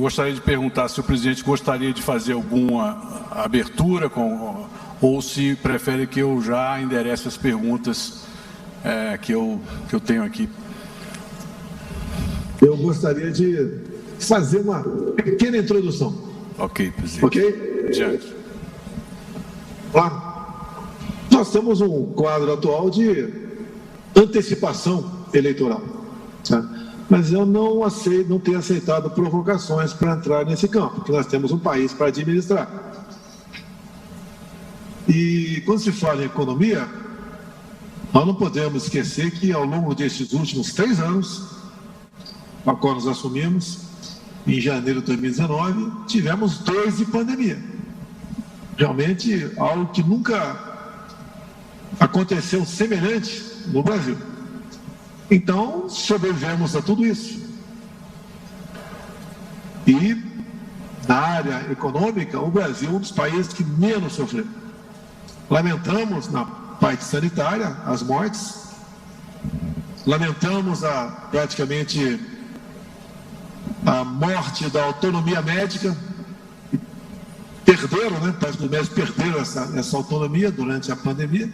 Eu gostaria de perguntar se o presidente gostaria de fazer alguma abertura ou se prefere que eu já enderece as perguntas que eu tenho aqui. Eu gostaria de fazer uma pequena introdução. Ok, presidente. Ok? Adiante. Nós temos um quadro atual de antecipação eleitoral, tá? Mas eu não tenho aceitado provocações para entrar nesse campo, porque nós temos um país para administrar. E quando se fala em economia, nós não podemos esquecer que ao longo desses últimos 3 anos, a qual nós assumimos, em janeiro de 2019, tivemos 2 de pandemia. Realmente algo que nunca aconteceu semelhante no Brasil. Então, sobrevivemos a tudo isso. E, na área econômica, o Brasil é um dos países que menos sofreu. Lamentamos, na parte sanitária, as mortes. Lamentamos praticamente a morte da autonomia médica. Perderam, né? Os médicos perderam essa autonomia durante a pandemia.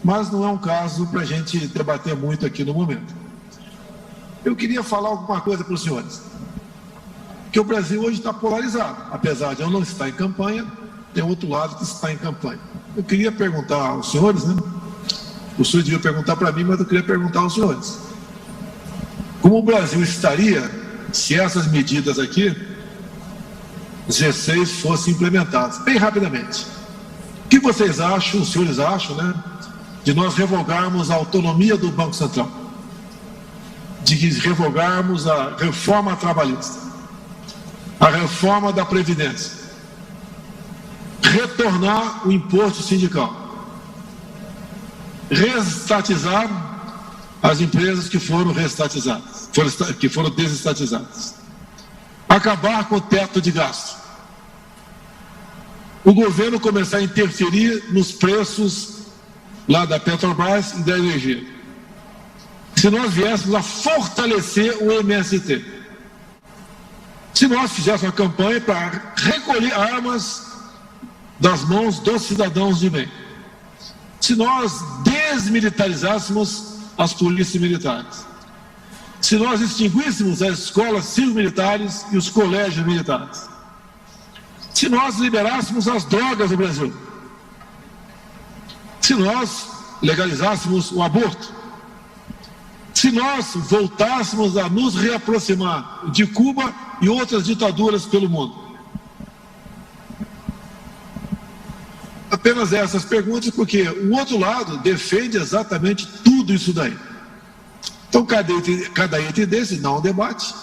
Mas não é um caso para a gente debater muito aqui no momento. Eu queria falar alguma coisa para os senhores. Que o Brasil hoje está polarizado. Apesar de eu não estar em campanha, tem outro lado que está em campanha. Eu queria perguntar aos senhores, né? O senhor devia perguntar para mim, mas eu queria perguntar aos senhores. Como o Brasil estaria se essas medidas aqui, 16, fossem implementadas? Bem rapidamente. O que vocês acham, os senhores acham, né? De nós revogarmos a autonomia do Banco Central, de revogarmos a reforma trabalhista, a reforma da Previdência, retornar o imposto sindical, reestatizar as empresas que foram reestatizadas, que foram desestatizadas, acabar com o teto de gasto, o governo começar a interferir nos preços lá da Petrobras e da energia. Se nós viéssemos a fortalecer o MST, se nós fizéssemos uma campanha para recolher armas das mãos dos cidadãos de bem, se nós desmilitarizássemos as polícias militares, se nós extinguíssemos as escolas civil-militares e os colégios militares, se nós liberássemos as drogas no Brasil, se nós legalizássemos o aborto, se nós voltássemos a nos reaproximar de Cuba e outras ditaduras pelo mundo. Apenas essas perguntas, porque o outro lado defende exatamente tudo isso daí. Então, cada item desse dá um debate,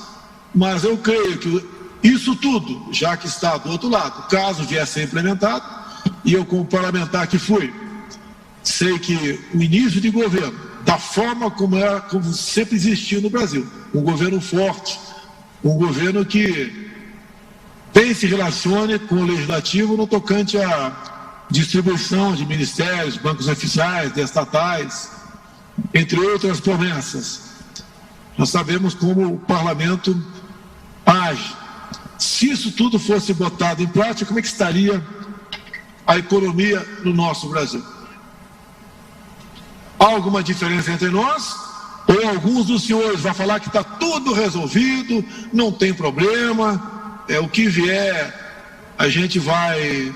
mas eu creio que isso tudo, já que está do outro lado, caso vier a ser implementado, e eu como parlamentar que fui, sei que o início de governo, da forma como sempre existiu no Brasil, um governo forte, um governo que bem se relacione com o legislativo no tocante à distribuição de ministérios, bancos oficiais, de estatais, entre outras promessas. Nós sabemos como o parlamento age. Se isso tudo fosse botado em prática, como é que estaria a economia no nosso Brasil? Há alguma diferença entre nós? Ou alguns dos senhores vão falar que está tudo resolvido, não tem problema, o que vier a gente vai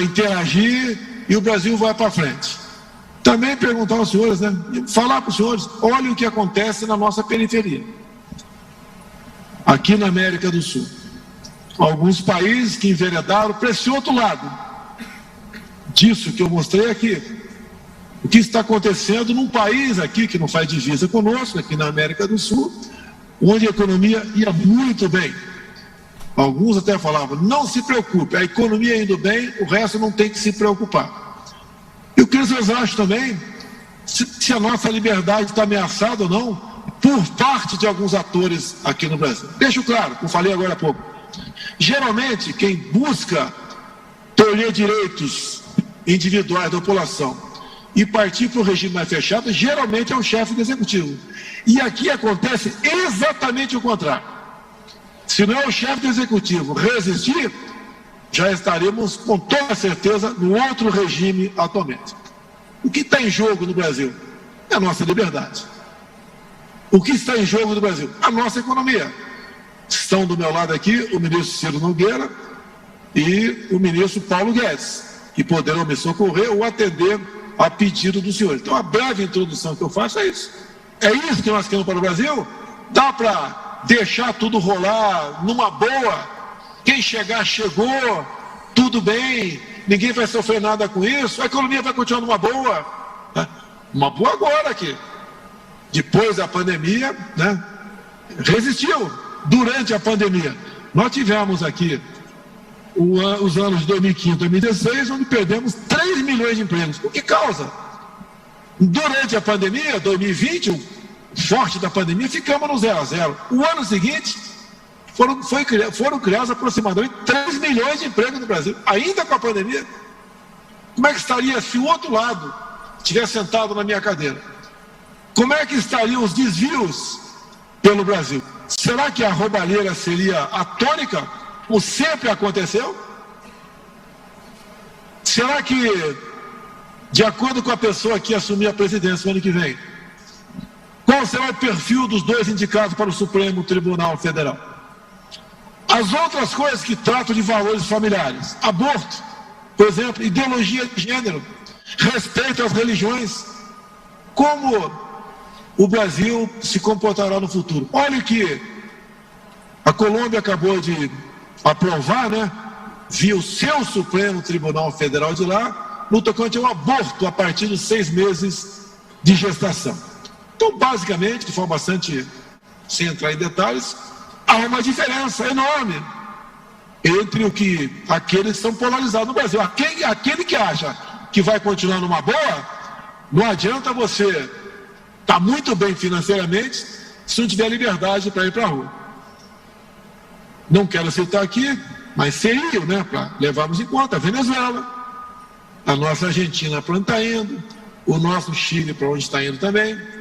interagir e o Brasil vai para frente. Também perguntar aos senhores, né? Falar para os senhores, olhem o que acontece na nossa periferia. Aqui na América do Sul. Alguns países que enveredaram para esse outro lado. Disso que eu mostrei aqui. O que está acontecendo num país aqui que não faz divisa conosco, aqui na América do Sul, onde a economia ia muito bem. Alguns até falavam, não se preocupe, a economia indo bem, o resto não tem que se preocupar. E o que vocês acham também, se a nossa liberdade está ameaçada ou não, por parte de alguns atores aqui no Brasil. Deixo claro, como falei agora há pouco, geralmente quem busca tolher direitos individuais da população e partir para o regime mais fechado, geralmente é o chefe do executivo. E aqui acontece exatamente o contrário. Se não é o chefe do executivo resistir, já estaremos com toda certeza no outro regime atualmente. O que está em jogo no Brasil é a nossa liberdade. O que está em jogo no Brasil? A nossa economia. Estão do meu lado aqui o ministro Ciro Nogueira e o ministro Paulo Guedes, que poderão me socorrer ou atender a pedido do senhor. Então, a breve introdução que eu faço é isso. É isso que nós queremos para o Brasil? Dá para deixar tudo rolar numa boa? Quem chegar, chegou, tudo bem, ninguém vai sofrer nada com isso, a economia vai continuar numa boa. Uma boa agora aqui. Depois da pandemia, né, resistiu. Durante a pandemia, nós tivemos aqui os anos de 2015 e 2016, onde perdemos 3 milhões de empregos. Por que causa? Durante a pandemia, 2020, o forte da pandemia, ficamos no 0 a 0. O ano seguinte, foram criados aproximadamente 3 milhões de empregos no Brasil, ainda com a pandemia. Como é que estaria se o outro lado estivesse sentado na minha cadeira? Como é que estariam os desvios pelo Brasil? Será que a roubalheira seria a tônica, como sempre aconteceu? Será que, de acordo com a pessoa que assumir a presidência no ano que vem, qual será o perfil dos dois indicados para o Supremo Tribunal Federal? As outras coisas que tratam de valores familiares, aborto, por exemplo, ideologia de gênero, respeito às religiões, como o Brasil se comportará no futuro? Olha que a Colômbia acabou de aprovar, né, via o seu Supremo Tribunal Federal de lá, no tocante ao aborto a partir dos 6 meses de gestação. Então, basicamente, de forma bastante, sem entrar em detalhes, há uma diferença enorme entre aqueles que estão polarizados no Brasil. Aquele que acha que vai continuar numa boa, não adianta você estar muito bem financeiramente se não tiver liberdade para ir para a rua. Não quero citar aqui, mas seriam, né, para levarmos em conta a Venezuela, a nossa Argentina para onde está indo, o nosso Chile para onde está indo também.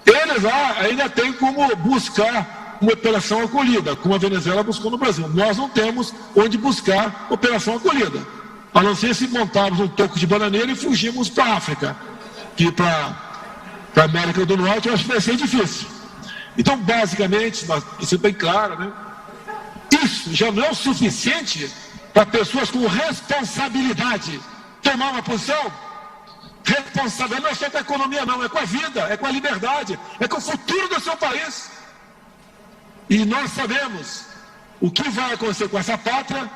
Eles lá ainda têm como buscar uma operação acolhida, como a Venezuela buscou no Brasil. Nós não temos onde buscar operação acolhida, a não ser se montarmos um toco de bananeira e fugirmos para a África, que para a América do Norte eu acho que vai ser difícil. Então, basicamente, isso é bem claro, né? Isso já não é o suficiente para pessoas com responsabilidade tomar uma posição. Responsabilidade não é só com a economia, não, é com a vida, é com a liberdade, é com o futuro do seu país. E nós sabemos o que vai acontecer com essa pátria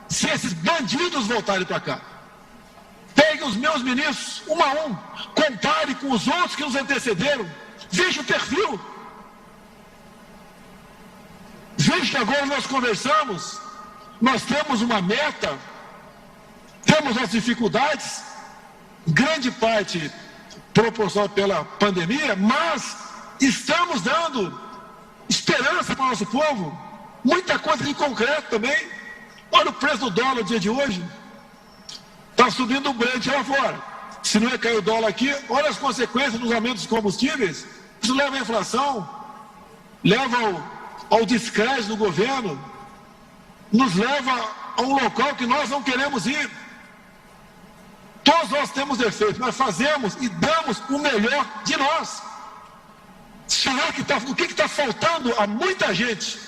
se esses bandidos voltarem para cá. Pegue os meus ministros, um a um, compare com os outros que nos antecederam, veja o perfil. Veja que agora nós conversamos, nós temos uma meta, temos as dificuldades, grande parte proporcionada pela pandemia, mas estamos dando esperança para o nosso povo, muita coisa de concreto também. Olha o preço do dólar no dia de hoje, está subindo o Brent lá fora. Se não é cair o dólar aqui, olha as consequências dos aumentos dos combustíveis. Isso leva à inflação, leva ao descrédito do governo, nos leva a um local que nós não queremos ir. Todos nós temos defeitos, mas fazemos e damos o melhor de nós. Será que o que está faltando a muita gente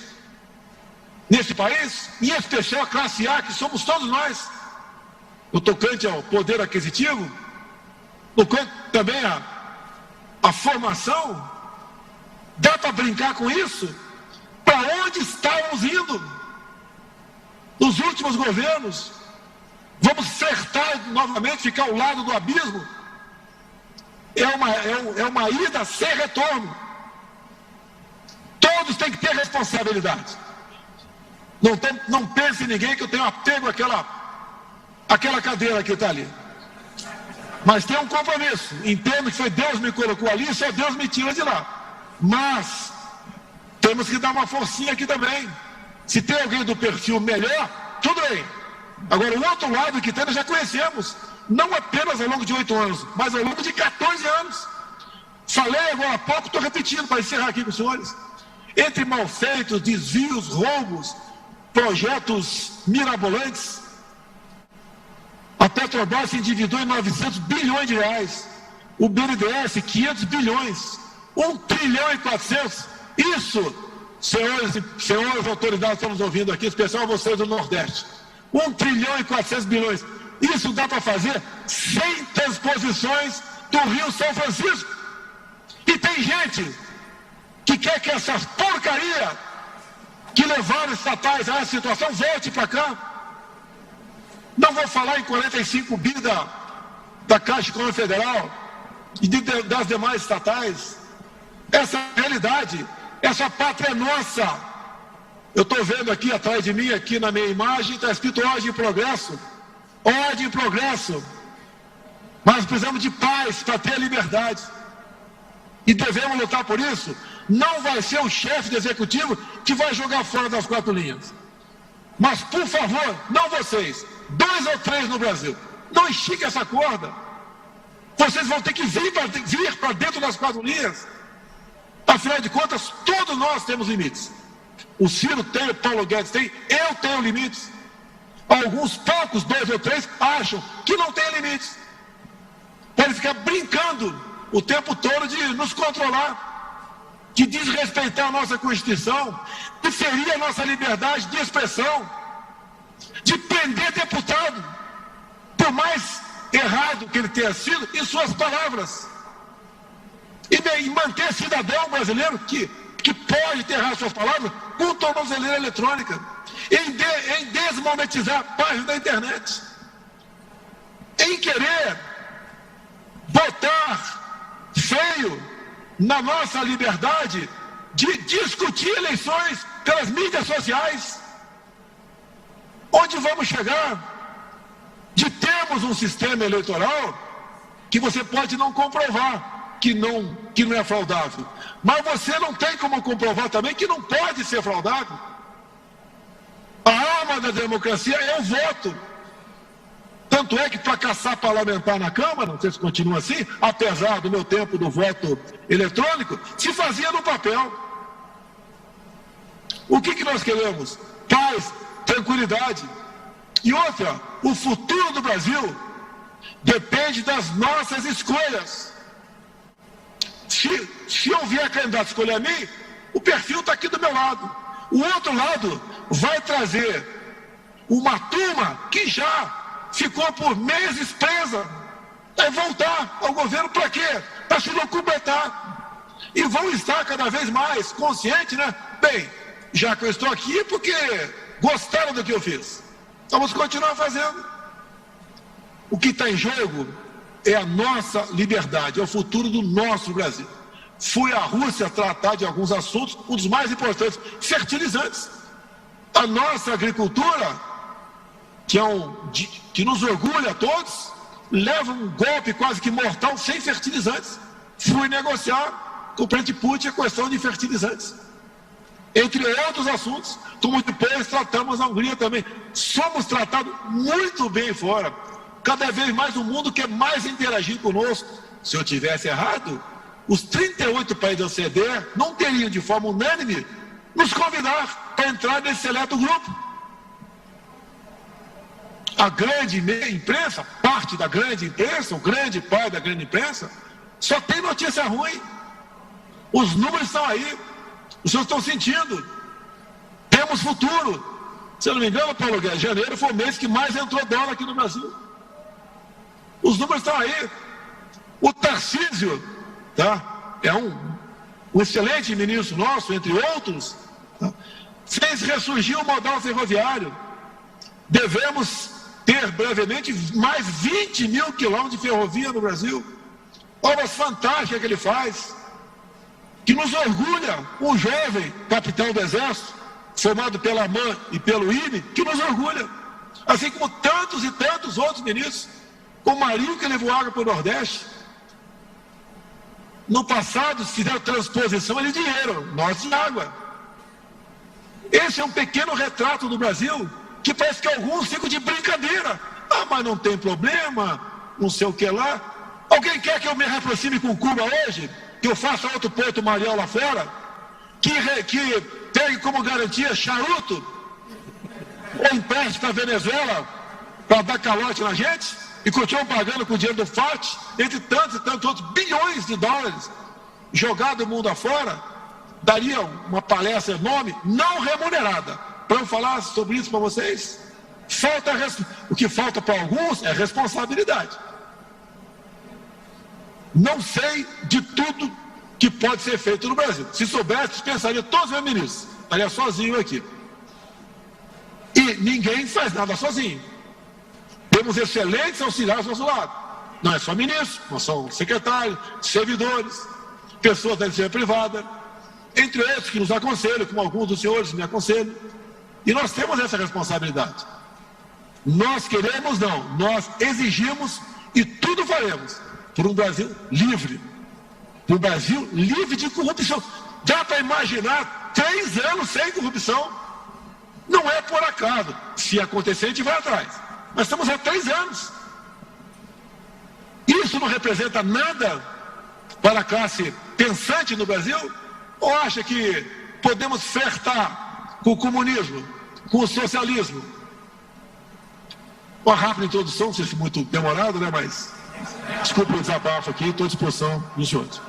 nesse país, em especial a classe A, que somos todos nós, no tocante ao poder aquisitivo, no tocante também a formação? Dá para brincar com isso? Para onde estávamos indo nos últimos governos? Vamos acertar novamente, ficar ao lado do abismo? É uma ida sem retorno. Todos têm que ter responsabilidade. Não pense em ninguém que eu tenho apego àquela cadeira que está ali. Mas tem um compromisso. Entendo que foi Deus que me colocou ali, só Deus me tira de lá. Mas temos que dar uma forcinha aqui também. Se tem alguém do perfil melhor, tudo bem. Agora, o outro lado que tem, nós já conhecemos. Não apenas ao longo de 8 anos, mas ao longo de 14 anos. Falei agora há pouco, estou repetindo para encerrar aqui com os senhores. entre malfeitos, desvios, roubos, projetos mirabolantes. A Petrobras se endividou em 900 bilhões de reais. O BNDES, 500 bilhões. 1 trilhão e 400. Isso, senhores autoridades que estão nos ouvindo aqui, especial vocês do Nordeste. 1 trilhão e 400 bilhões. Isso dá para fazer 100 transposições do Rio São Francisco. E tem gente que quer que essas porcarias que levaram estatais a essa situação volte para cá. Não vou falar em 45 bi da Caixa Econômica Federal e das demais estatais. Essa realidade, essa pátria é nossa. Eu estou vendo aqui atrás de mim, aqui na minha imagem, está escrito ordem e progresso. Ordem e progresso. Mas precisamos de paz para ter a liberdade. E devemos lutar por isso. Não vai ser o chefe do executivo que vai jogar fora das 4 linhas. Mas, por favor, não vocês, 2 ou 3 no Brasil, não estique essa corda. Vocês vão ter que vir para dentro das 4 linhas. Afinal de contas, todos nós temos limites. O Ciro tem, o Paulo Guedes tem, eu tenho limites. Alguns poucos, 2 ou 3, acham que não tem limites. Podem ficar brincando o tempo todo de nos controlar, de desrespeitar a nossa Constituição, de ferir a nossa liberdade de expressão, de prender deputado, por mais errado que ele tenha sido, em suas palavras. E manter cidadão brasileiro que pode enterrar suas palavras com tornozeleira eletrônica, em desmonetizar páginas da internet, em querer botar freio na nossa liberdade de discutir eleições pelas mídias sociais. Onde vamos chegar? De termos um sistema eleitoral que você pode não comprovar que não é fraudável, mas você não tem como comprovar também que não pode ser fraudável. A alma da democracia é o voto. Tanto é que para caçar parlamentar na Câmara, não sei se continua assim, apesar do meu tempo do voto eletrônico, se fazia no papel. O que nós queremos? Paz, tranquilidade. E outra, o futuro do Brasil depende das nossas escolhas. Se eu vier candidato escolher a mim, o perfil está aqui do meu lado. O outro lado vai trazer uma turma que já ficou por meses presa. Vai voltar ao governo para quê? Para se locubetar. E vão estar cada vez mais conscientes, né? Bem, já que eu estou aqui, porque gostaram do que eu fiz. Vamos continuar fazendo. O que está em jogo é a nossa liberdade, é o futuro do nosso Brasil. Fui à Rússia tratar de alguns assuntos, um dos mais importantes, fertilizantes. A nossa agricultura, que nos orgulha a todos, leva um golpe quase que mortal sem fertilizantes. Fui negociar com o presidente Putin a questão de fertilizantes. Entre outros assuntos, como depois tratamos a Hungria também. Somos tratados muito bem fora. Cada vez mais o mundo quer mais interagir conosco. Se eu tivesse errado, os 38 países da OCDE não teriam de forma unânime nos convidar para entrar nesse seleto grupo. A grande imprensa, parte da grande imprensa, o grande pai da grande imprensa, só tem notícia ruim. Os números estão aí, os senhores estão sentindo. Temos futuro. Se eu não me engano, Paulo Guedes, janeiro foi o mês que mais entrou dólar aqui no Brasil. Os números estão aí. O Tarcísio, tá? É um excelente ministro nosso, entre outros, tá? Fez ressurgir o modal ferroviário. Devemos ter brevemente mais 20 mil quilômetros de ferrovia no Brasil. Obras fantásticas que ele faz, que nos orgulha. Um jovem capitão do Exército, formado pela AMAN e pelo INE, que nos orgulha. Assim como tantos e tantos outros ministros. O Marinho, que levou água para o Nordeste. No passado, se fizeram transposição de dinheiro, nós de água. Esse é um pequeno retrato do Brasil, que parece que alguns ficam de brincadeira. Ah, mas não tem problema, não sei o que lá. Alguém quer que eu me aproxime com Cuba hoje? Que eu faça outro Porto Mariel lá fora? que tem como garantia charuto ou empréstimo para a Venezuela para dar calote na gente e continuam pagando com o dinheiro do FAT, entre tantos e tantos outros bilhões de dólares jogados o mundo afora, daria uma palestra enorme, não remunerada, para eu falar sobre isso para vocês. O que falta para alguns é responsabilidade. Não sei de tudo que pode ser feito no Brasil. Se soubesse, dispensaria todos os meus ministros. Estaria sozinho aqui. E ninguém faz nada sozinho. Temos excelentes auxiliares ao nosso lado. Não é só ministros, não são secretários, servidores, pessoas da iniciativa privada, entre outros que nos aconselham, como alguns dos senhores me aconselham. E nós temos essa responsabilidade. Nós queremos não, nós exigimos e tudo faremos por um Brasil livre. Um Brasil livre de corrupção. Dá para imaginar 3 anos sem corrupção? Não é por acaso. Se acontecer, a gente vai atrás. Mas estamos há 3 anos. Isso não representa nada para a classe pensante no Brasil? Ou acha que podemos flertar com o comunismo, com o socialismo? Uma rápida introdução, não sei se muito demorado, né? Mas desculpe o desabafo aqui, estou à disposição dos senhores.